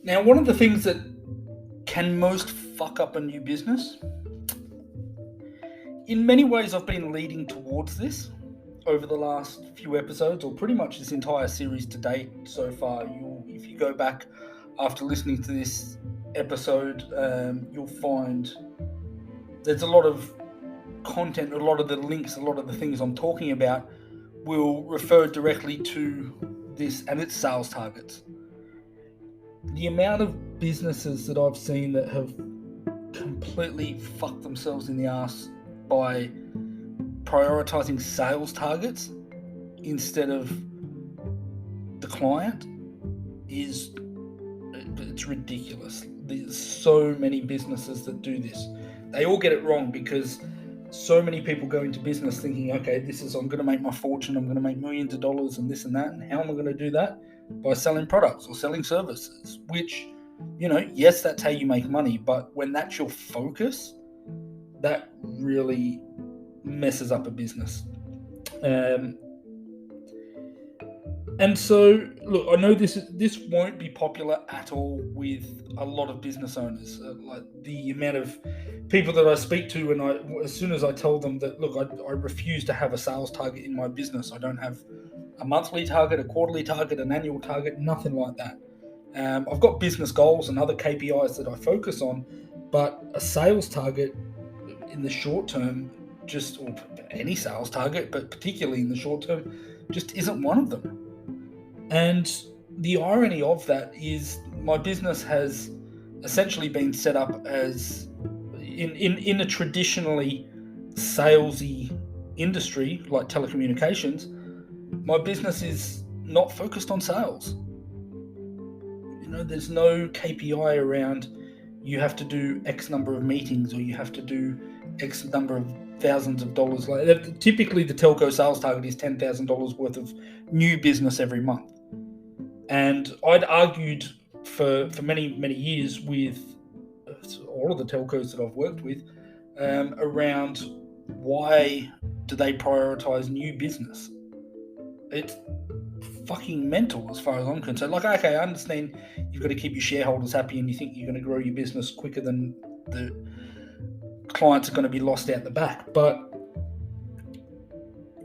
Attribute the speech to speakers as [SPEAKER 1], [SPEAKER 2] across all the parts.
[SPEAKER 1] Now, one of the things that can most fuck up a new business, in many ways I've been leading towards this over the last few episodes, or pretty much this entire series to date so far. If you go back after listening to this episode, you'll find there's a lot of content, a lot of the links, a lot of the things I'm talking about will refer directly to this and its sales targets. The amount of businesses that I've seen that have completely fucked themselves in the ass by prioritizing sales targets instead of the client it's ridiculous. There's so many businesses that do this. They all get it wrong because so many people go into business thinking, okay, I'm going to make my fortune, I'm going to make millions of dollars and this and that. And how am I going to do that? By selling products or selling services, which, yes, that's how you make money. But when that's your focus, that really messes up a business. And so, look, I know this won't be popular at all with a lot of business owners. Like the amount of people that I speak to, and as soon as I tell them that, look, I refuse to have a sales target in my business. I don't have a monthly target, a quarterly target, an annual target, nothing like that. I've got business goals and other KPIs that I focus on, but a sales target in the short term, or any sales target, but particularly in the short term, just isn't one of them. And the irony of that is my business has essentially been set up as in a traditionally salesy industry like telecommunications. My business is not focused on sales. There's no KPI around you have to do X number of meetings or you have to do X number of thousands of dollars. Like typically the telco sales target is $10,000 worth of new business every month. And I'd argued for many, many years with all of the telcos that I've worked with around why do they prioritize new business? It's fucking mental as far as I'm concerned. Like, okay, I understand you've got to keep your shareholders happy and you think you're going to grow your business quicker than the clients are going to be lost out the back, but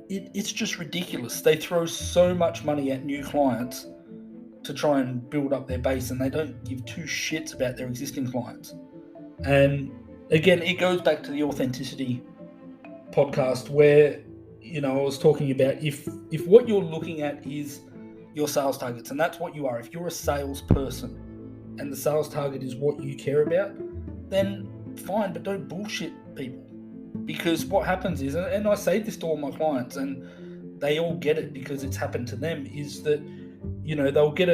[SPEAKER 1] it's just ridiculous. They throw so much money at new clients to try and build up their base, and they don't give two shits about their existing clients. And again, it goes back to the authenticity podcast where I was talking about if what you're looking at is your sales targets, and that's what you are. If you're a salesperson and the sales target is what you care about, then fine, but don't bullshit people. Because what happens is, and I say this to all my clients, and they all get it because it's happened to them, is that they'll get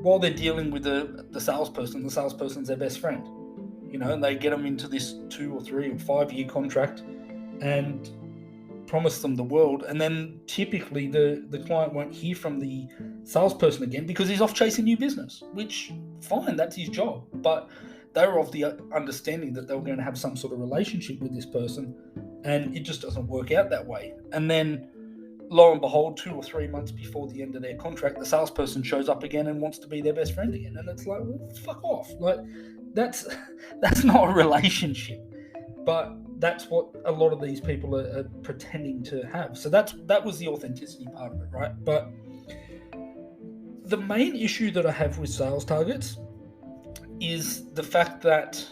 [SPEAKER 1] while they're dealing with the salesperson's their best friend, and they get them into this 2 or 3 or 5 year contract and promise them the world, and then typically the client won't hear from the salesperson again because he's off chasing new business, which fine, that's his job, but they were of the understanding that they were going to have some sort of relationship with this person, and it just doesn't work out that way. And then lo and behold, 2 or 3 months before the end of their contract, the salesperson shows up again and wants to be their best friend again. And it's like, well, fuck off. Like, that's not a relationship. But that's what a lot of these people are pretending to have. So that was the authenticity part of it, right? But the main issue that I have with sales targets is the fact that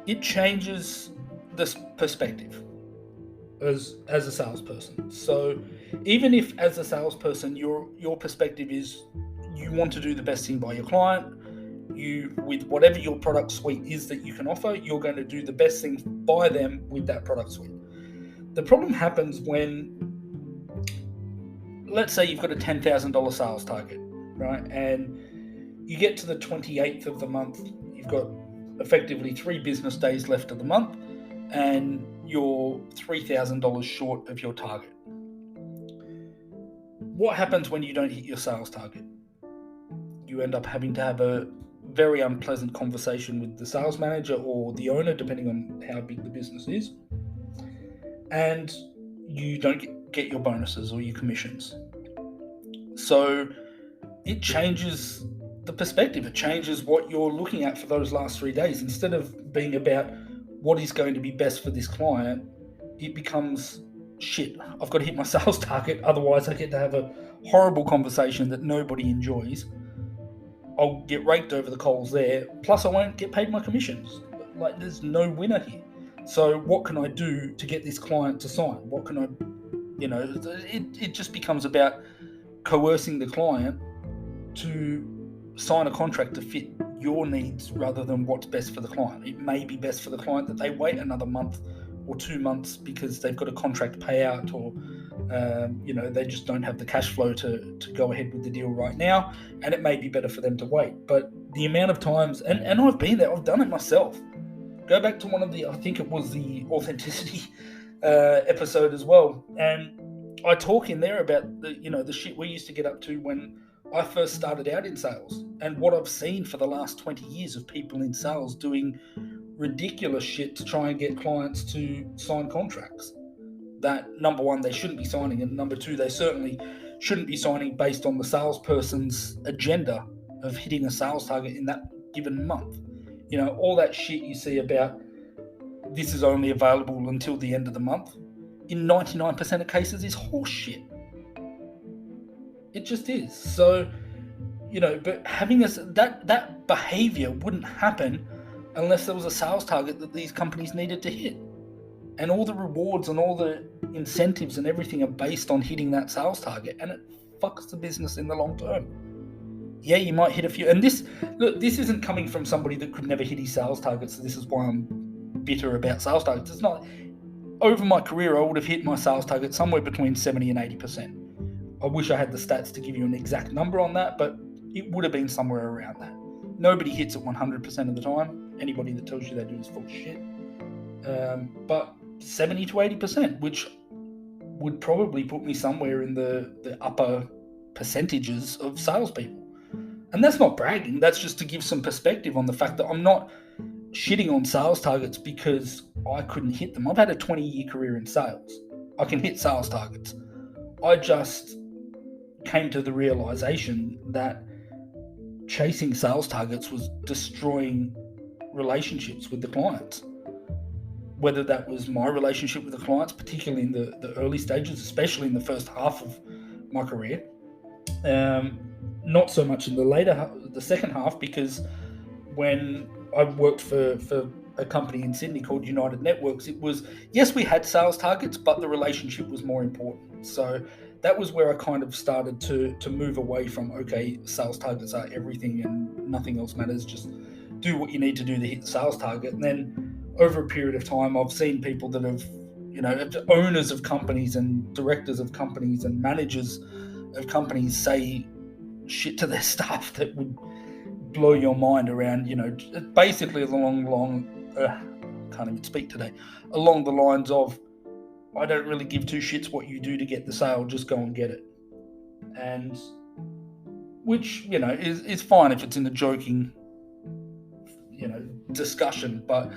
[SPEAKER 1] it changes this perspective as a salesperson. So even if as a salesperson your perspective is you want to do the best thing by your client, you, with whatever your product suite is that you can offer, you're going to do the best thing by them with that product suite. The problem happens when, let's say you've got a $10,000 sales target, right? And you get to the 28th of the month, you've got effectively 3 business days left of the month, and you're $3,000 short of your target. What happens when you don't hit your sales target? You end up having to have a very unpleasant conversation with the sales manager or the owner, depending on how big the business is, and you don't get your bonuses or your commissions. So it changes the perspective. It changes what you're looking at for those last 3 days. Instead of being about what is going to be best for this client, it becomes, shit, I've got to hit my sales target, otherwise I get to have a horrible conversation that nobody enjoys. I'll get raked over the coals there, plus I won't get paid my commissions. Like, there's no winner here. So what can I do to get this client to sign? What can I, it just becomes about coercing the client to sign a contract to fit your needs rather than what's best for the client. It may be best for the client that they wait another month or 2 months because they've got a contract payout, or they just don't have the cash flow to go ahead with the deal right now, and it may be better for them to wait. But the amount of times, and I've been there, I've done it myself. Go back to one of the, I think it was the authenticity episode as well, and I talk in there about the shit we used to get up to when I first started out in sales, and what I've seen for the last 20 years of people in sales doing ridiculous shit to try and get clients to sign contracts that, number one, they shouldn't be signing, and number two, they certainly shouldn't be signing based on the salesperson's agenda of hitting a sales target in that given month. All that shit you see about this is only available until the end of the month, in 99% of cases is horse shit. It just is. So, but having that behavior wouldn't happen unless there was a sales target that these companies needed to hit. And all the rewards and all the incentives and everything are based on hitting that sales target, and it fucks the business in the long term. Yeah, you might hit a few, and this isn't coming from somebody that could never hit his sales targets, so this is why I'm bitter about sales targets. It's not. Over my career, I would have hit my sales target somewhere between 70 and 80%. I wish I had the stats to give you an exact number on that, but it would have been somewhere around that. Nobody hits it 100% of the time. Anybody that tells you they do is full of shit. But 70 to 80%, which would probably put me somewhere in the upper percentages of salespeople. And that's not bragging. That's just to give some perspective on the fact that I'm not shitting on sales targets because I couldn't hit them. I've had a 20-year career in sales. I can hit sales targets. I just came to the realization that chasing sales targets was destroying relationships with the clients. Whether that was my relationship with the clients, particularly in the early stages, especially in the first half of my career. Not so much in the second half, because when I worked for a company in Sydney called United Networks, it was, yes, we had sales targets, but the relationship was more important. So that was where I kind of started to move away from, okay, sales targets are everything and nothing else matters. Just do what you need to do to hit the sales target. And then over a period of time, I've seen people that have, owners of companies and directors of companies and managers of companies say shit to their staff that would blow your mind around, basically can't even speak today, along the lines of, I don't really give two shits what you do to get the sale, just go and get it. And which, is fine if it's in a joking, discussion, but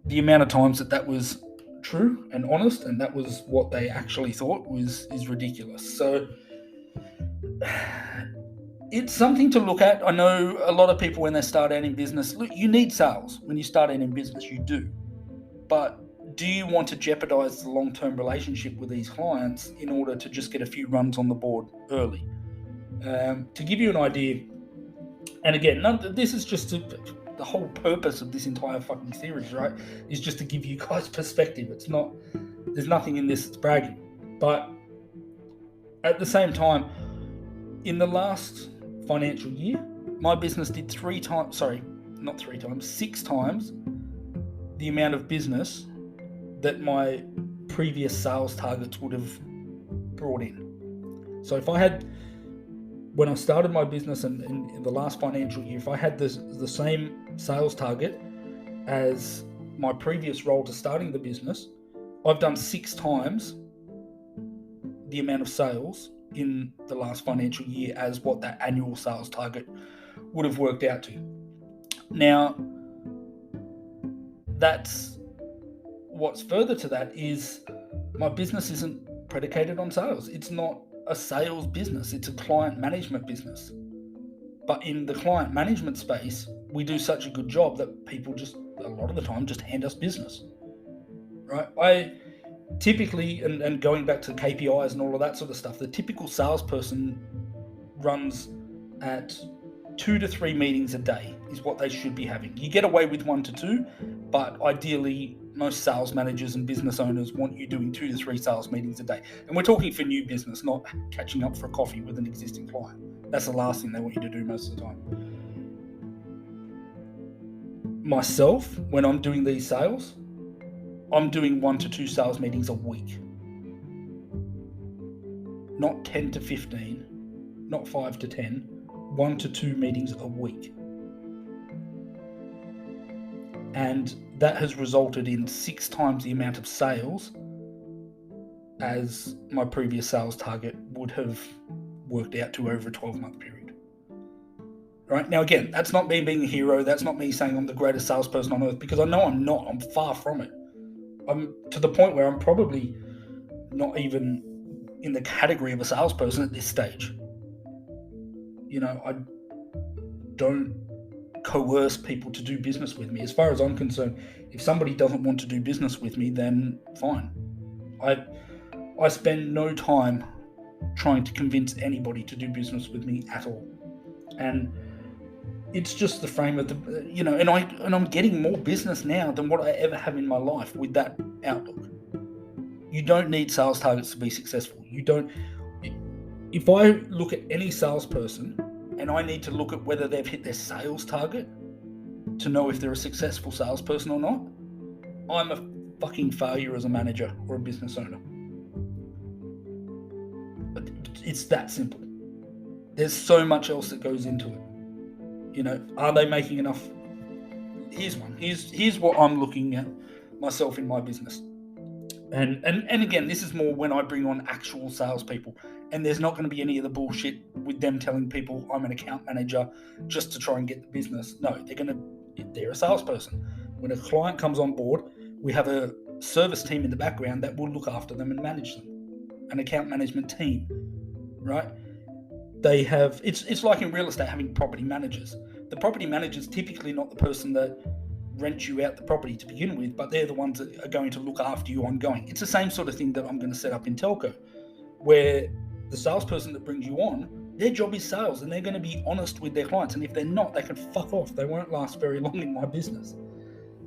[SPEAKER 1] the amount of times that was true and honest and that was what they actually thought is ridiculous. So it's something to look at. I know a lot of people, when they start out in business, look, you need sales. When you start out in business, you do. But do you want to jeopardize the long-term relationship with these clients in order to just get a few runs on the board early? To give you an idea, and again, this is just the whole purpose of this entire fucking series, right, is just to give you guys perspective. It's not, there's nothing in this that's bragging. But at the same time, in the last financial year, my business did 6 times the amount of business that my previous sales targets would have brought in. So if I had, when I started my business in the last financial year, if I had the same sales target as my previous role to starting the business, I've done 6 times the amount of sales in the last financial year as what that annual sales target would have worked out to. Now, that's what's further to that is my business isn't predicated on sales. It's not a sales business. It's a client management business. But in the client management space, we do such a good job that people just, a lot of the time, just hand us business, right? I typically, and going back to KPIs and all of that sort of stuff, the typical salesperson runs at 2 to 3 meetings a day is what they should be having. You get away with 1 to 2, but ideally most sales managers and business owners want you doing 2 to 3 sales meetings a day. And we're talking for new business, not catching up for a coffee with an existing client. That's the last thing they want you to do most of the time. Myself, when I'm doing these sales, I'm doing 1 to 2 sales meetings a week. Not 10 to 15, not 5 to 10, 1 to 2 meetings a week. And that has resulted in 6 times the amount of sales as my previous sales target would have worked out to over a 12-month period. Right? Now, again, that's not me being a hero. That's not me saying I'm the greatest salesperson on earth, because I know I'm not. I'm far from it. I'm to the point where I'm probably not even in the category of a salesperson at this stage. You know, I don't coerce people to do business with me. As far as I'm concerned, if somebody doesn't want to do business with me, then fine. I spend no time trying to convince anybody to do business with me at all. And it's just the frame of the, you know, and I'm getting more business now than what I ever have in my life with that outlook. You don't need sales targets to be successful. You don't. If I look at any salesperson and I need to look at whether they've hit their sales target to know if they're a successful salesperson or not, I'm a fucking failure as a manager or a business owner. It's that simple. There's so much else that goes into it. You know, are they making enough? Here's one. Here's what I'm looking at myself in my business. And again, this is more when I bring on actual salespeople, and there's not going to be any of the bullshit with them telling people I'm an account manager just to try and get the business. No, they're a salesperson. When a client comes on board, we have a service team in the background that will look after them and manage them. An account management team, right? They have, it's like in real estate having property managers. The property manager's typically not the person that rents you out the property to begin with, but they're the ones that are going to look after you ongoing. It's the same sort of thing that I'm going to set up in telco, where the salesperson that brings you on, their job is sales, and they're going to be honest with their clients. And if they're not, they can fuck off. They won't last very long in my business,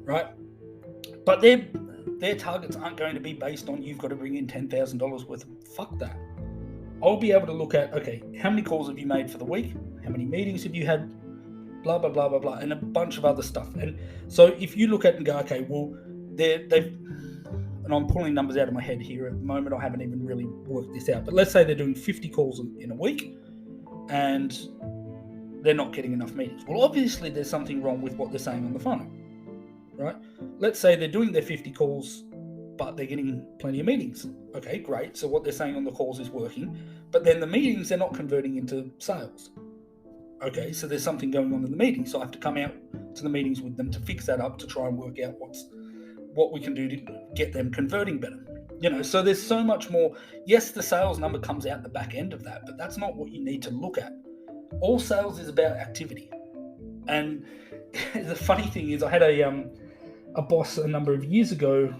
[SPEAKER 1] right? But their targets aren't going to be based on you've got to bring in $10,000 worth of, fuck that. I'll be able to look at, okay, how many calls have you made for the week? How many meetings have you had? Blah, blah, blah, blah, blah, and a bunch of other stuff. And so if you look at and go, okay, well, they've, and I'm pulling numbers out of my head here at the moment, I haven't even really worked this out, but let's say they're doing 50 calls in a week and they're not getting enough meetings. Well, obviously there's something wrong with what they're saying on the phone, right? Let's say they're doing their 50 calls, but they're getting plenty of meetings. Okay, great. So what they're saying on the calls is working, but then the meetings, they're not converting into sales. Okay, so there's something going on in the meeting. So I have to come out to the meetings with them to fix that up, to try and work out what we can do to get them converting better. You know, so there's so much more. Yes, the sales number comes out the back end of that, but that's not what you need to look at. All sales is about activity. And the funny thing is, I had a boss a number of years ago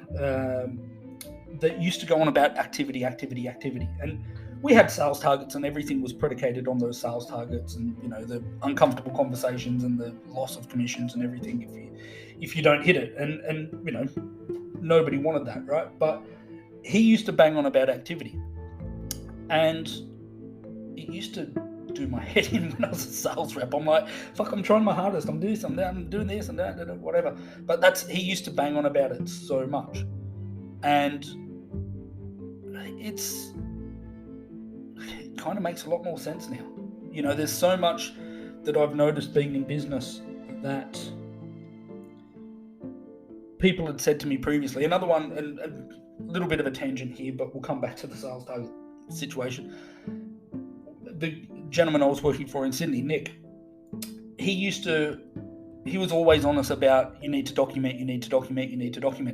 [SPEAKER 1] that used to go on about activity. And we had sales targets, and everything was predicated on those sales targets, and you know, the uncomfortable conversations and the loss of commissions and everything if you don't hit it. And you know, nobody wanted that, right? But he used to bang on about activity, and it used to do my head in when I was a sales rep. I'm like, fuck, I'm trying my hardest. I'm doing this, I'm doing this and that, whatever. But he used to bang on about it so much, and it kind of makes a lot more sense now. You know, there's so much that I've noticed being in business that people had said to me previously. Another one, and a little bit of a tangent here, but we'll come back to the sales target situation. The gentleman I was working for in Sydney, Nick, he was always honest about, you need to document.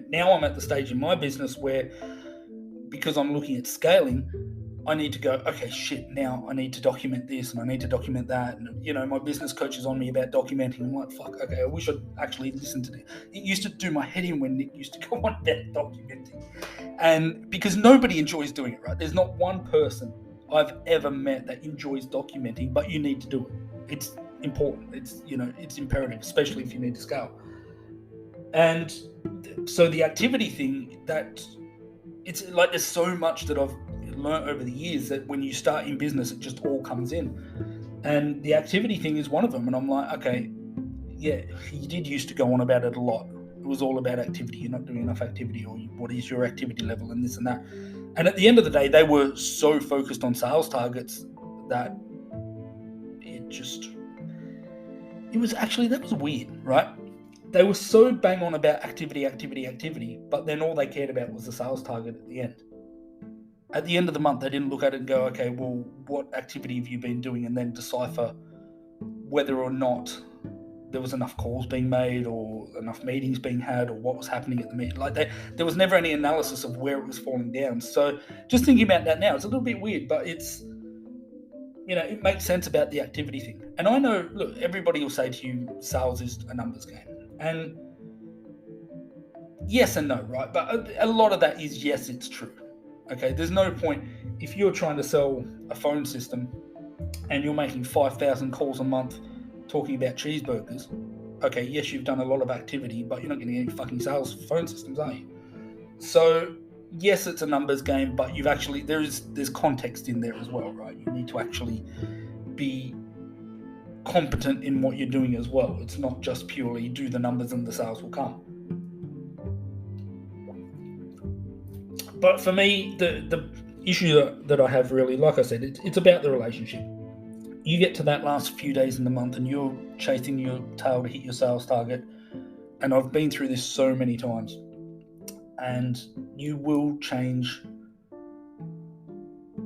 [SPEAKER 1] Now I'm at the stage in my business where, because I'm looking at scaling, I need to go, okay, shit, now I need to document this and I need to document that. And, my business coach is on me about documenting. I'm like, fuck, okay, I wish I'd actually listened to it. It used to do my head in when Nick used to go on about documenting. And because nobody enjoys doing it, right? There's not one person I've ever met that enjoys documenting, but you need to do it. It's important. It's imperative, especially if you need to scale. And so the activity thing, that it's like there's so much that I've learned over the years that when you start in business, it just all comes in. And the activity thing is one of them. And I'm like, okay, yeah, you did used to go on about it a lot. It was all about activity. You're not doing enough activity, or what is your activity level, and this and that. And at the end of the day, they were so focused on sales targets that that was weird, right? They were so bang on about activity, but then all they cared about was the sales target at the end. At the end of the month, they didn't look at it and go, okay, well, what activity have you been doing? And then decipher whether or not there was enough calls being made or enough meetings being had or what was happening at the meeting. Like there was never any analysis of where it was falling down. So just thinking about that now, it's a little bit weird, but it's, it makes sense about the activity thing. And I know, look, everybody will say to you, sales is a numbers game. And yes and no, right? But a lot of that is, yes, it's true. Okay, there's no point if you're trying to sell a phone system and you're making 5,000 calls a month talking about cheeseburgers. Okay, yes, you've done a lot of activity, but you're not getting any fucking sales for phone systems, are you? So yes, it's a numbers game, but there's context in there as well, right? You need to actually be competent in what you're doing as well. It's not just purely do the numbers and the sales will come. But for me, the issue that I have really, like I said, it's about the relationship. You get to that last few days in the month and you're chasing your tail to hit your sales target. And I've been through this so many times. And you will change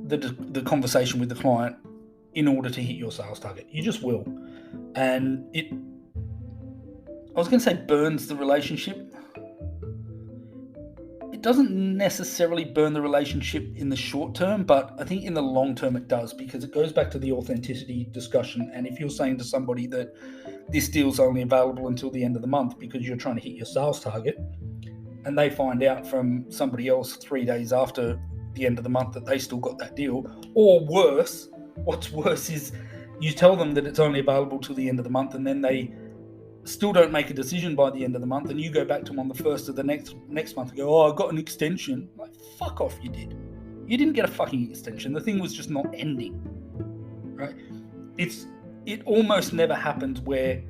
[SPEAKER 1] the conversation with the client in order to hit your sales target. You just will. And I was going to say burns the relationship. It doesn't necessarily burn the relationship in the short term, but I think in the long term it does, because it goes back to the authenticity discussion. And if you're saying to somebody that this deal's only available until the end of the month because you're trying to hit your sales target, and they find out from somebody else 3 days after the end of the month that they still got that deal, or worse, what's worse is you tell them that it's only available till the end of the month, and then they still don't make a decision by the end of the month, and you go back to them on the first of the next month and go, I got an extension. Like, fuck off, you did. You didn't get a fucking extension. The thing was just not ending, right? It almost never happens where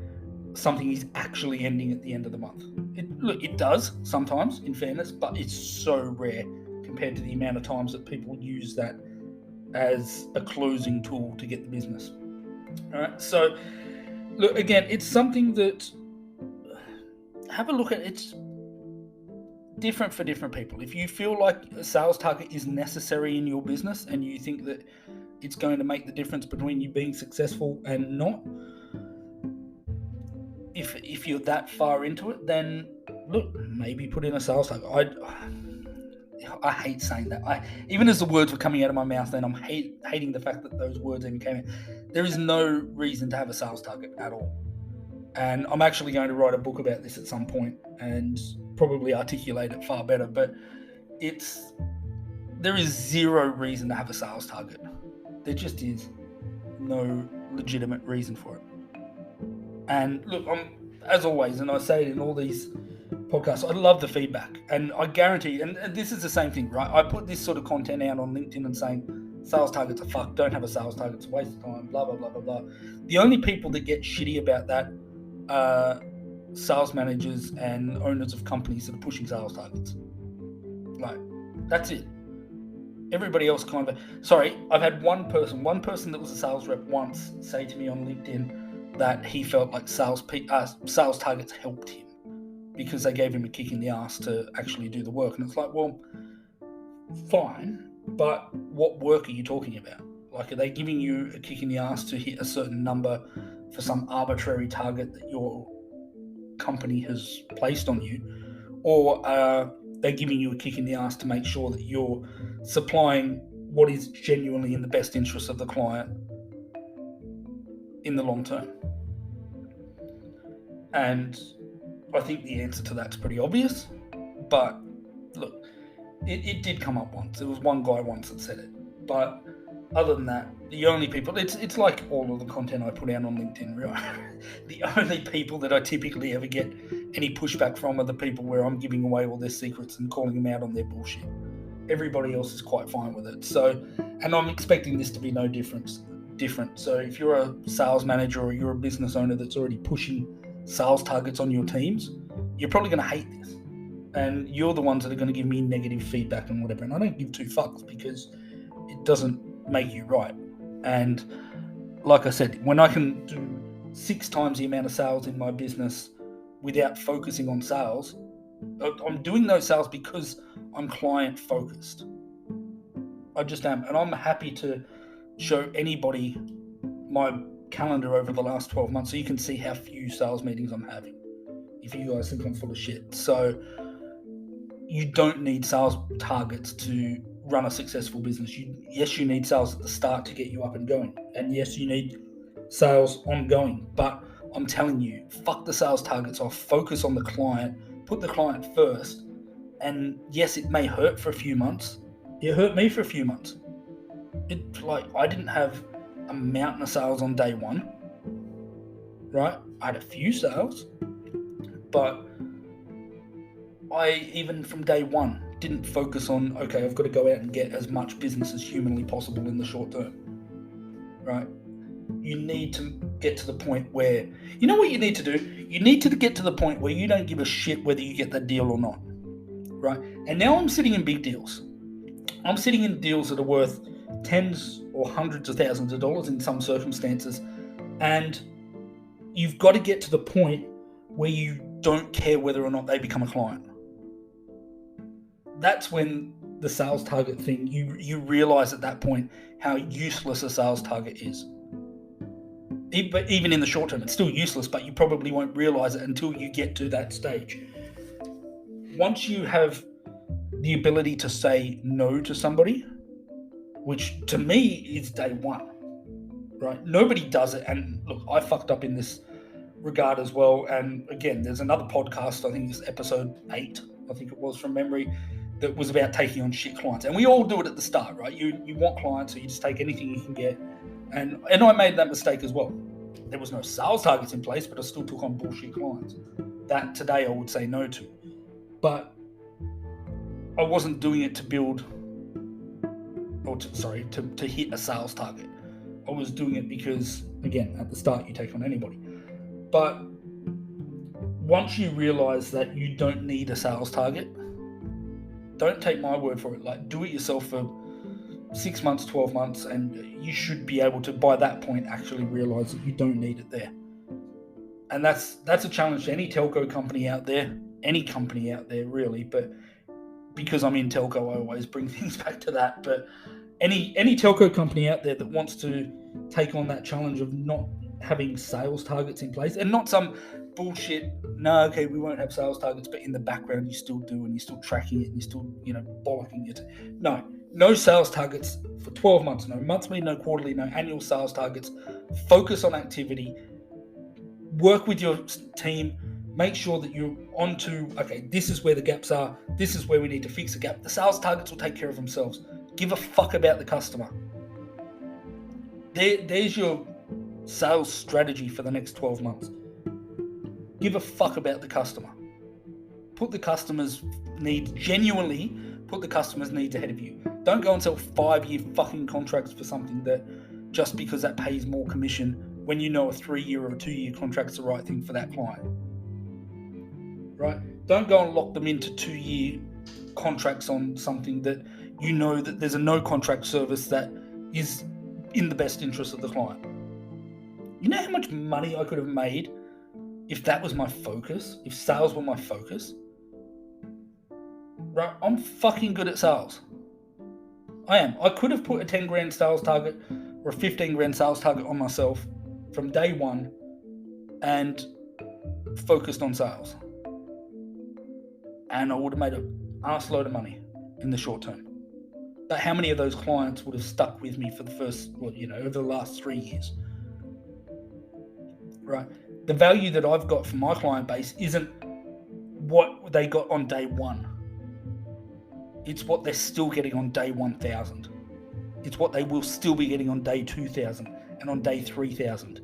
[SPEAKER 1] something is actually ending at the end of the month. It does sometimes, in fairness, but it's so rare compared to the amount of times that people use that as a closing tool to get the business. All right, so look, again, it's something that, have a look at. It's different for different people. If you feel like a sales target is necessary in your business and you think that it's going to make the difference between you being successful and not, if you're that far into it, then look, maybe put in a sales target. I hate saying that. Even as the words were coming out of my mouth, then I'm hating the fact that those words even came in. There is no reason to have a sales target at all. And I'm actually going to write a book about this at some point and probably articulate it far better. But there is zero reason to have a sales target. There just is no legitimate reason for it. And look, as always, and I say it in all these podcasts, I love the feedback, and I guarantee, and this is the same thing, right? I put this sort of content out on LinkedIn and saying sales targets are fucked, don't have a sales target, it's a waste of time, blah, blah, blah, blah, blah. The only people that get shitty about that are sales managers and owners of companies that are pushing sales targets. Like, that's it. Everybody else kind of, sorry, I've had one person that was a sales rep once say to me on LinkedIn that he felt like sales targets helped him because they gave him a kick in the ass to actually do the work. And it's like, well, fine, but what work are you talking about? Like, are they giving you a kick in the ass to hit a certain number for some arbitrary target that your company has placed on you? Or are they giving you a kick in the ass to make sure that you're supplying what is genuinely in the best interest of the client in the long term. And I think the answer to that's pretty obvious. But look, it did come up once. There was one guy once that said it. But other than that, the only people, it's like all of the content I put out on LinkedIn, right? The only people that I typically ever get any pushback from are the people where I'm giving away all their secrets and calling them out on their bullshit. Everybody else is quite fine with it. So, and I'm expecting this to be no different. So if you're a sales manager or you're a business owner that's already pushing sales targets on your teams, you're probably going to hate this. And you're the ones that are going to give me negative feedback and whatever. And I don't give two fucks because it doesn't make you right. And like I said, when I can do 6 times the amount of sales in my business without focusing on sales, I'm doing those sales because I'm client focused. I just am. And I'm happy to show anybody my calendar over the last 12 months so you can see how few sales meetings I'm having, if you guys think I'm full of shit. So you don't need sales targets to run a successful business. Yes, you need sales at the start to get you up and going. And yes, you need sales ongoing. But I'm telling you, fuck the sales targets off. Focus on the client. Put the client first. And yes, it may hurt for a few months. It hurt me for a few months. I didn't have a mountain of sales on day one, right? I had a few sales, but I, even from day one, didn't focus on, okay, I've got to go out and get as much business as humanly possible in the short term, right? You need to get to the point where, you know what you need to do? You need to get to the point where you don't give a shit whether you get that deal or not, right? And now I'm sitting in big deals. I'm sitting in deals that are worth tens or hundreds of thousands of dollars in some circumstances. And you've got to get to the point where you don't care whether or not they become a client. That's when the sales target thing, you realize at that point how useless a sales target is. Even in the short term, it's still useless, but you probably won't realize it until you get to that stage. Once you have the ability to say no to somebody, which to me is day one, right? Nobody does it. And look, I fucked up in this regard as well. And again, there's another podcast, I think it's episode 8, I think it was from memory, that was about taking on shit clients. And we all do it at the start, right? You want clients, so you just take anything you can get. And I made that mistake as well. There was no sales targets in place, but I still took on bullshit clients. That today I would say no to. But I wasn't doing it to build, or to hit a sales target. I was doing it because, again, at the start you take on anybody. But once you realize that you don't need a sales target, don't take my word for it. Like, do it yourself for 6 months, 12 months, and you should be able to, by that point, actually realize that you don't need it there. And that's a challenge to any telco company out there, any company out there really, but because I'm in telco, I always bring things back to that. But any telco company out there that wants to take on that challenge of not having sales targets in place, and not some bullshit, no, okay, we won't have sales targets, but in the background you still do, and you're still tracking it, and you're still, bollocking it. No sales targets for 12 months, no monthly, no quarterly, no annual sales targets. Focus on activity. Work with your team. Make sure that you're onto, okay, this is where the gaps are. This is where we need to fix the gap. The sales targets will take care of themselves. Give a fuck about the customer. There's your sales strategy for the next 12 months. Give a fuck about the customer. Put the customer's needs, genuinely put the customer's needs ahead of you. Don't go and sell 5-year fucking contracts for something that, just because that pays more commission, when you know a 3-year or a 2-year contract's the right thing for that client. Right? Don't go and lock them into 2-year contracts on something that you know that there's a no contract service that is in the best interest of the client. You know how much money I could have made if that was my focus, if sales were my focus? Right? I'm fucking good at sales. I am. I could have put a 10 grand sales target or a 15 grand sales target on myself from day one and focused on sales. And I would have made an arse load of money in the short term. But how many of those clients would have stuck with me for the first, over the last 3 years? Right? The value that I've got from my client base isn't what they got on day one. It's what they're still getting on day 1,000. It's what they will still be getting on day 2,000 and on day 3,000.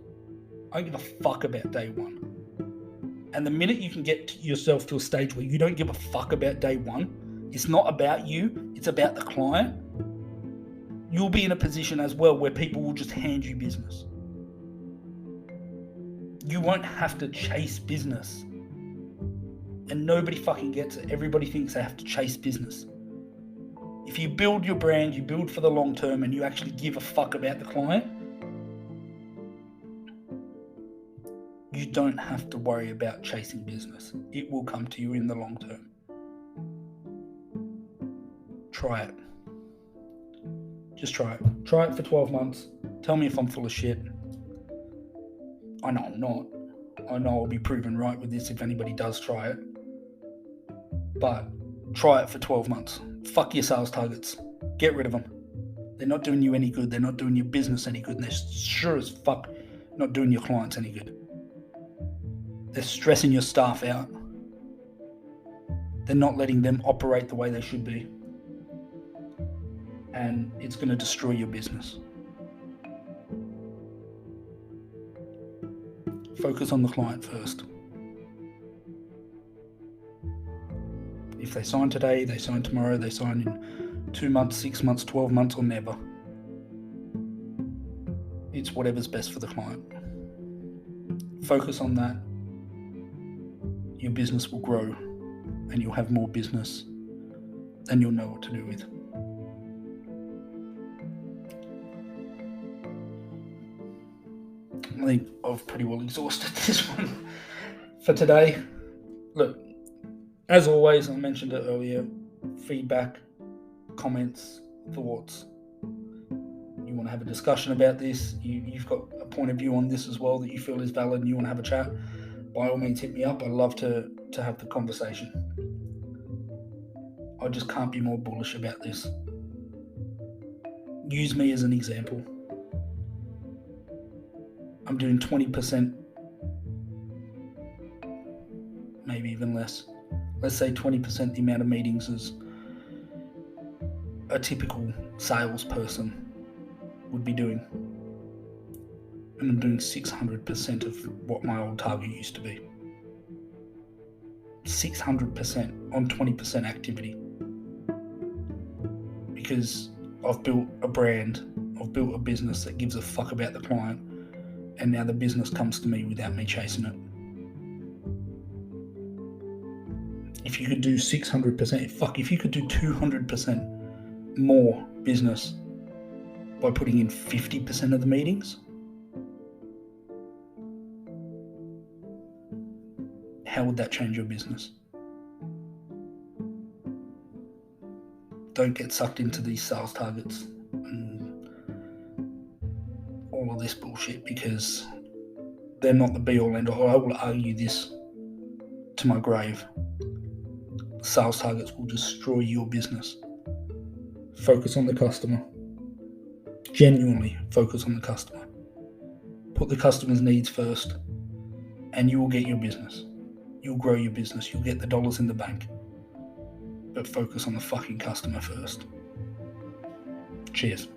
[SPEAKER 1] I don't give a fuck about day one. And the minute you can get yourself to a stage where you don't give a fuck about day one, it's not about you, it's about the client, you'll be in a position as well where people will just hand you business. You won't have to chase business. And nobody fucking gets it. Everybody thinks they have to chase business. If you build your brand, you build for the long term, and you actually give a fuck about the client, you don't have to worry about chasing business. It will come to you in the long term. Try it. Just try it. Try it for 12 months. Tell me if I'm full of shit. I know I'm not. I know I'll be proven right with this if anybody does try it. But try it for 12 months. Fuck your sales targets. Get rid of them. They're not doing you any good. They're not doing your business any good. And they're sure as fuck not doing your clients any good. They're stressing your staff out. They're not letting them operate the way they should be. And it's going to destroy your business. Focus on the client first. If they sign today, they sign tomorrow, they sign in 2 months, 6 months, 12 months, or never. It's whatever's best for the client. Focus on that. Your business will grow and you'll have more business and you'll know what to do with. I think I've pretty well exhausted this one for today. Look, as always, I mentioned it earlier, feedback, comments, thoughts. You want to have a discussion about this, you've got a point of view on this as well that you feel is valid and you want to have a chat, by all means hit me up. I'd love to have the conversation. I just can't be more bullish about this. Use me as an example. I'm doing 20%, maybe even less. Let's say 20% the amount of meetings as a typical salesperson would be doing. And I'm doing 600% of what my old target used to be. 600% on 20% activity. Because I've built a brand, I've built a business that gives a fuck about the client, and now the business comes to me without me chasing it. If you could do 600%, if you could do 200% more business by putting in 50% of the meetings, how would that change your business? Don't get sucked into these sales targets and all of this bullshit, because they're not the be all end all. I will argue this to my grave. Sales targets will destroy your business. Focus on the customer. Genuinely focus on the customer. Put the customer's needs first, and you will get your business. You'll grow your business. You'll get the dollars in the bank. But focus on the fucking customer first. Cheers.